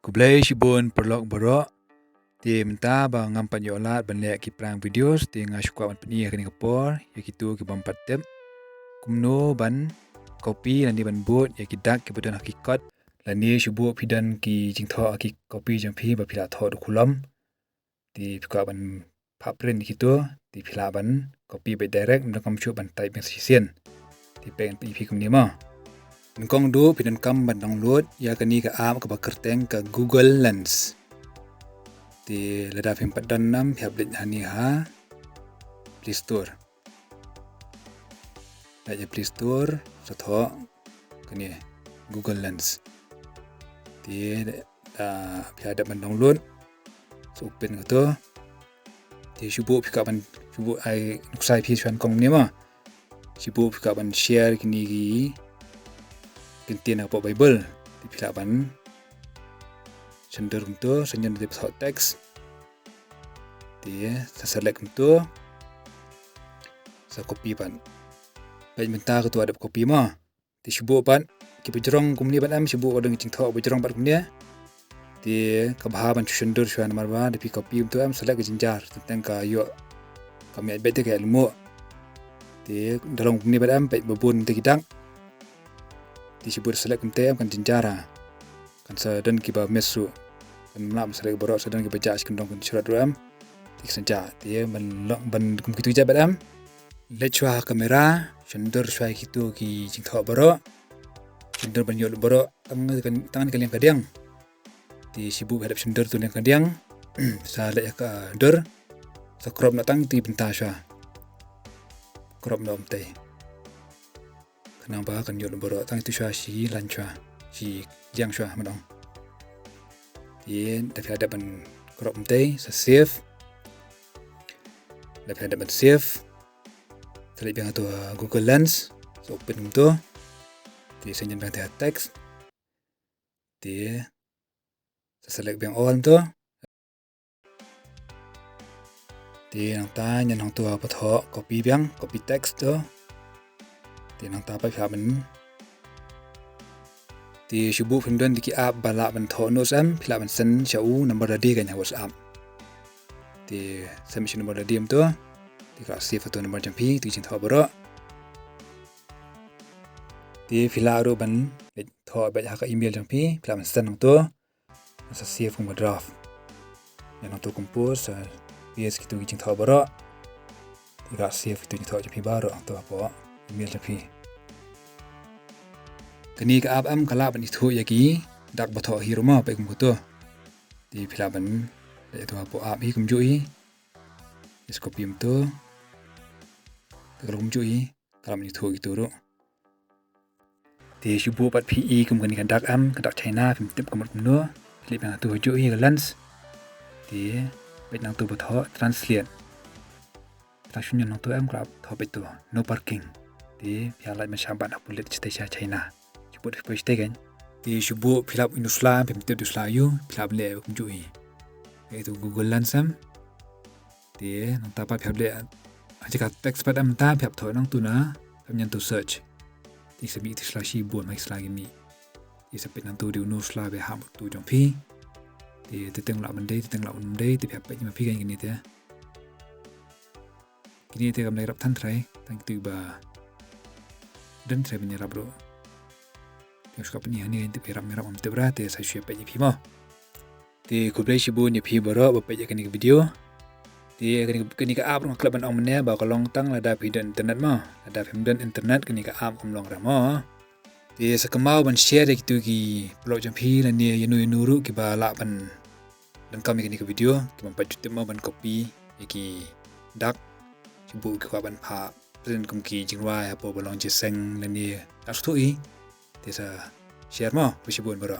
Kublai shibun perlok borok ti menta ba ngam panyolat ban lek ki prang videos ti ngashukwa ban peni kini kapor ya kitu ki bampat tep kumno ban kopi lani ban bot ya kidak ki budan hakikat lani shubu pidan ki jingtho aki kopi jampi ba pila tho du kulam ti pikwa ban paprin kitu ti pila ban kopi ba direct mendakam chu ban type sisien ti pen pi kumni ma Nkong du pidan kam ban download ya kani ka app ka bakerteng ka Google Lens. Di lada pin padan nam piablit hani ha Play Store. Laja Play Store satho kani Google Lens. Di piada ban download so open to. Di shubu pika ban shubu ai nuksai pi chuan kong ni ma. Shubu pika ban share kini gi Kintian apa Bible di pila ban sender untuk senyan di pesawat teks di select untuk sa copy ban baik minta ke tu ada copy ma di shubu ban ki bejrong kumni ban am shubu odeng cing tho bejrong ban kumni di kabha ban sender chuan marwa di copy untuk am select ke jinjar tentang ka yo kami bete ke ilmu di dalam kumni ban am baik babun te kidang di sibur selek kente kan jinjara kan sadan kiba mesu kan nak selek borok sadan kiba jas kendong kan surat ram tik senja dia ban kum kitu jabat am lechwa kamera sender swai kitu ki jingtho borok sender ban yol borok tangan kalian kadiang di sibuk hadap sender tu yang kadiang sa lek ka der sa crop na tang ti benta sha crop na omtai Kenapa kan yol borok tang itu shua si lan shua si jiang shua madong. Di tapi ada ban crop mtai sa save. Tapi ada ban save. Tadi biang tu Google Lens so open tu. Di senjen biang tu teks. Di select biang all tu. Di nang ta nyan nang tu apa tho copy biang copy text tu. Di nang tapai piaban di shubu pindan di ki app balak ban tho no sam pila ban sen chau number dadi kan WhatsApp di submission number dadi tu di ka save tu number jampi tu jin tho boro di pila ru ban tho ba ka email jampi pila ban sen tu sa save kum draft yang tu compose yes kitu jin tho boro di ka save tu jin tho jampi baru tu apa email tapi kini ka app am kala ban itu yaki dak botho hiruma pe kum to di pila ban itu apa app hi kum jui is copy to kalau kum jui kalau itu gitu ro di shubu pat pi kum kani kan dak am ka dak China pim tip kum no klip yang tu jui ka lens di bet nang tu botho translate translation nang tu am krap tho pe tu no parking di piala masyarakat nak bulat cerita China sebut first kan di shubu filap indusla pemtip dusla yu filap le kumjui itu Google Lens am di nang tapa filap le aja kat teks pada menta filap tho nang tu na pemnyan tu search di sebi itu slashi buat mai selagi ni di sepit nang tu di unusla be ham tu jompi di teteng la bendai di filap pe pi kan gini tu kini te kam lai rap tan trai tang tu ba dan saya menyerap bro yang suka punya ni untuk merap om tebra te saya share page pi mo ti kublai shibu ni pi boro ba page kani video ti kani ka app ng klub ban om ne ba ka long tang lada pi dan internet mo lada film dan internet kani ka app om long ra mo ti sa kamau ban share ki tu ki blog jam pi la ni yenu ru ki ba la ban dan kami kani ka video ki ban pajut mo ban copy ki dak shibu ki ban pha Present kum ki jingwa apa bolong jeseng lani tak tu i desa share mo busibun boro